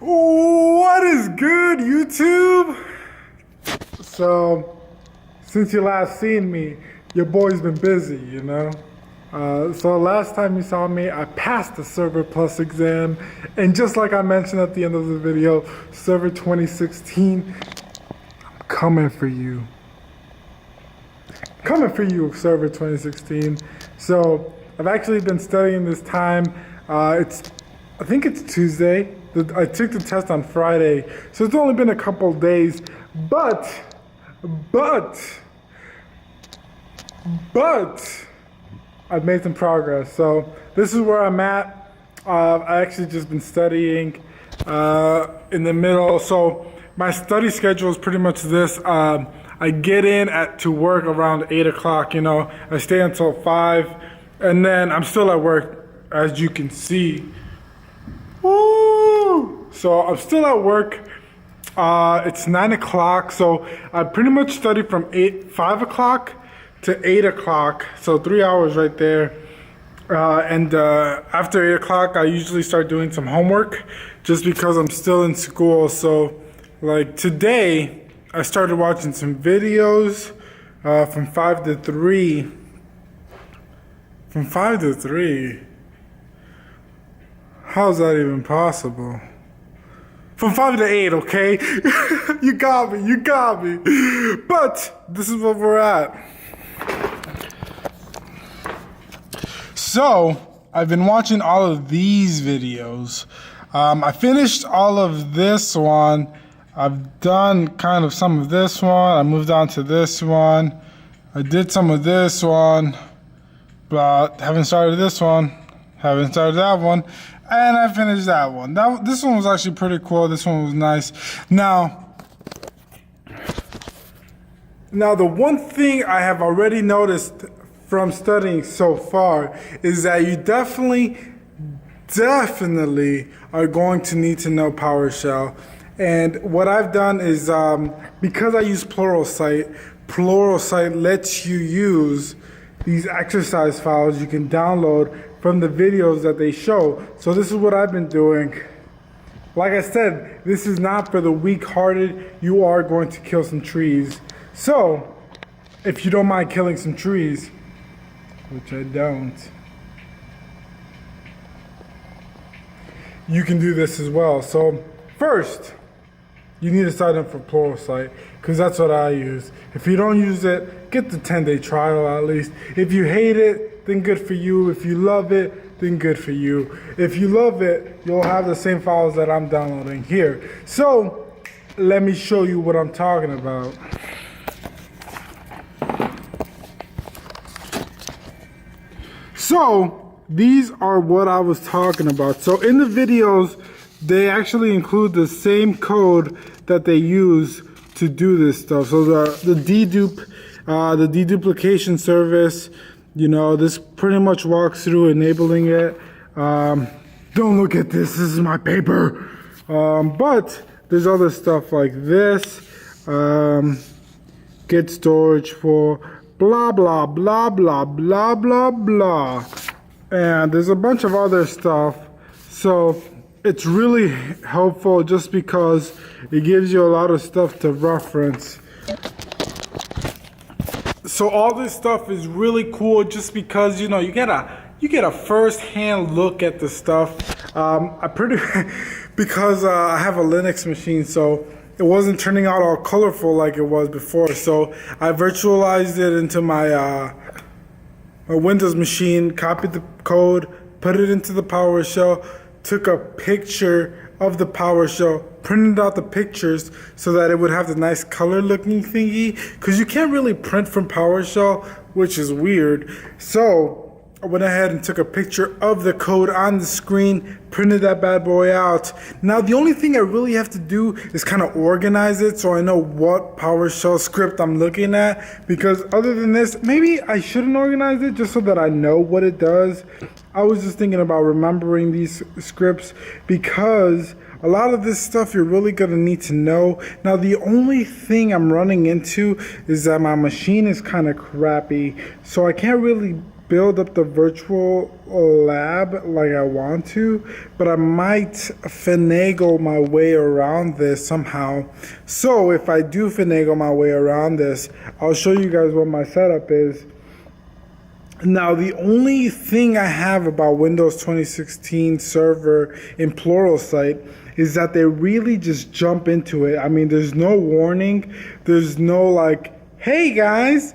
What is good, YouTube? So, since you last seen me, your boy's been busy, you know? So last time you saw me, I passed the Server Plus exam, and just like I mentioned at the end of the video, Server 2016, I'm coming for you. Coming for you, Server 2016. So, I've actually been studying this time. I think it's Tuesday. I took the test on Friday, so it's only been a couple days, but, I've made some progress. So this is where I'm at. I actually just been studying in the middle. So my study schedule is pretty much this. I get in to work around 8 o'clock, you know, I stay until 5, and then I'm still at work, as you can see. Woo! So I'm still at work. It's 9 o'clock, so I pretty much study from 5 o'clock to 8 o'clock, so 3 hours right there. And after 8 o'clock, I usually start doing some homework just because I'm still in school. So like today, I started watching some videos from 5 to 3. From 5 to 3? How's that even possible? From 5 to 8, okay? You got me. But this is where we're at. So, I've been watching all of these videos. I finished all of this one. I've done kind of some of this one. I moved on to this one. I did some of this one, but haven't started this one. Haven't started that one. And I finished that one. This one was actually pretty cool. This one was nice. Now, the one thing I have already noticed from studying so far is that you definitely are going to need to know PowerShell. And what I've done is, because I use Pluralsight lets you use these exercise files you can download from the videos that they show. So this is what I've been doing. Like I said, this is not for the weak-hearted. You are going to kill some trees. So, if you don't mind killing some trees, which I don't, you can do this as well. So, first, you need to sign up for Pluralsight, because that's what I use. If you don't use it, get the 10-day trial at least. If you hate it, then good for you. If you love it, then good for you. If you love it, you'll have the same files that I'm downloading here. So, let me show you what I'm talking about. So, these are what I was talking about. So, in the videos, they actually include the same code that they use to do this stuff. So the deduplication service, you know, this pretty much walks through enabling it. Don't look at this is my paper. But there's other stuff like this. Get storage for blah, blah, blah, blah, blah, blah, blah. And there's a bunch of other stuff. So it's really helpful just because it gives you a lot of stuff to reference. So all this stuff is really cool just because, you know, you get a first-hand look at the stuff. Because I have a Linux machine, so it wasn't turning out all colorful like it was before. So I virtualized it into my Windows machine, copied the code, put it into the PowerShell, took a picture of the PowerShell, printed out the pictures so that it would have the nice color looking thingy, because you can't really print from PowerShell, which is weird. So I went ahead and took a picture of the code on the screen, printed that bad boy out. Now the only thing I really have to do is kind of organize it so I know what PowerShell script I'm looking at, because other than this, maybe I shouldn't organize it just so that I know what it does. I was just thinking about remembering these scripts because a lot of this stuff you're really going to need to know. Now the only thing I'm running into is that my machine is kind of crappy, so I can't really build up the virtual lab like I want to, but I might finagle my way around this somehow. So if I do finagle my way around this, I'll show you guys what my setup is. Now, the only thing I have about Windows 2016 Server in Pluralsight is that they really just jump into it. I mean, there's no warning. There's no like, hey guys,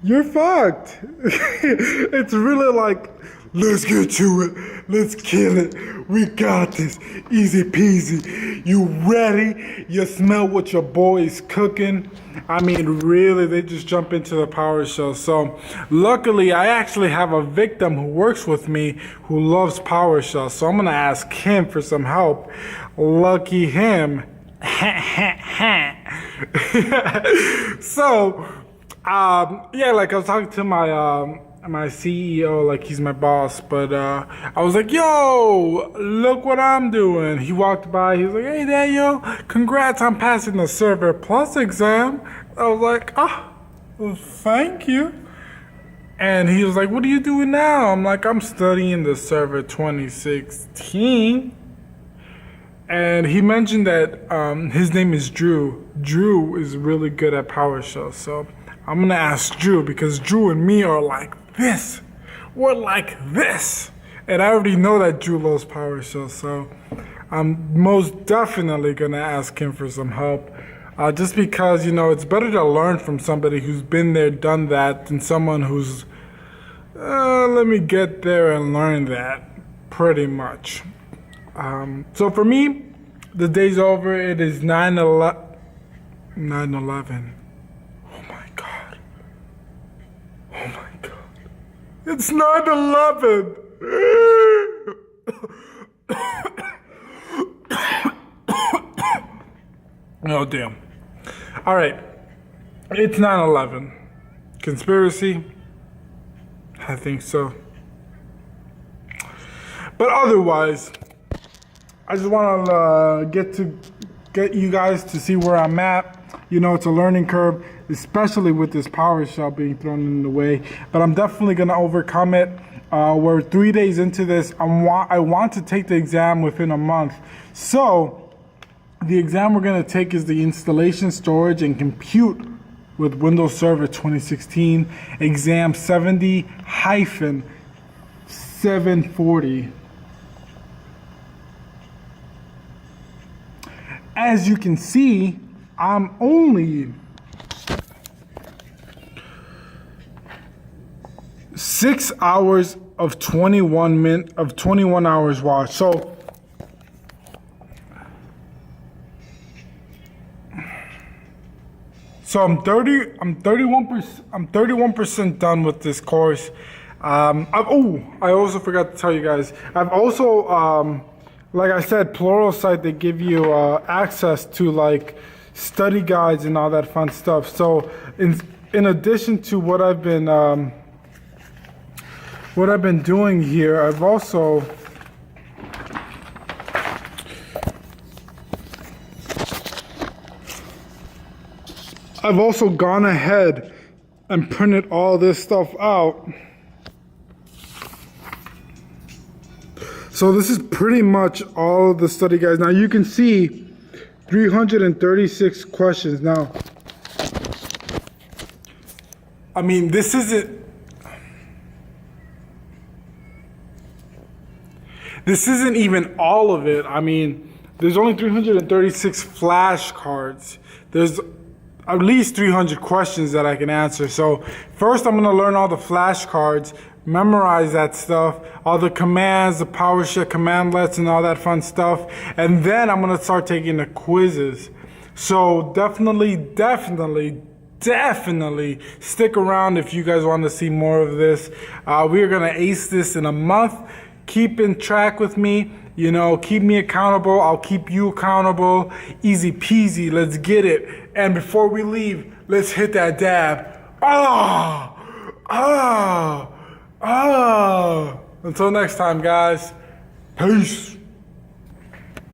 you're fucked. It's really like, let's get to it. Let's kill it. We got this. Easy peasy. You ready? You smell what your boy is cooking? I mean, really, they just jump into the PowerShell. So, luckily, I actually have a victim who works with me who loves PowerShell. So, I'm going to ask him for some help. Lucky him. So, yeah, like I was talking to my CEO, like he's my boss, but I was like, yo, look what I'm doing. He walked by, he was like, hey Daniel, congrats on passing the Server Plus exam. I was like, well, thank you. And he was like, what are you doing now? I'm like, I'm studying the Server 2016. And he mentioned that his name is Drew. Drew is really good at PowerShell, so I'm gonna ask Drew, because Drew and me are like this. We're like this. And I already know that Drew loves PowerShell, so I'm most definitely gonna ask him for some help. Just because, you know, it's better to learn from somebody who's been there, done that, than someone who's, let me get there and learn that, pretty much. So for me, the day's over. It is 9/11. Oh my God. Oh my God. It's 9/11. Oh, damn. All right. It's 9/11. Conspiracy? I think so. But otherwise, I just want to get you guys to see where I'm at. You know, it's a learning curve, especially with this PowerShell being thrown in the way. But I'm definitely going to overcome it. We're 3 days into this. I want to take the exam within a month. So the exam we're going to take is the installation, storage, and compute with Windows Server 2016, exam 70-740. As you can see, I'm only 6 hours of 21 hours watched. So I'm 31% done with this course. I also forgot to tell you guys. I've also like I said, Pluralsight, they give you access to like study guides and all that fun stuff. So in addition to what I've been doing here, I've also gone ahead and printed all this stuff out. So this is pretty much all of the study guides. Now you can see 336 questions. Now, I mean, this isn't even all of it. I mean, there's only 336 flashcards. There's at least 300 questions that I can answer. So first I'm gonna learn all the flashcards, memorize that stuff, all the commands, the PowerShell commandlets and all that fun stuff. And then I'm gonna start taking the quizzes. So definitely stick around if you guys want to see more of this. We are gonna ace this in a month. Keep in track with me. You know, keep me accountable. I'll keep you accountable. Easy peasy. Let's get it. And before we leave, let's hit that dab. Until next time, guys. Peace.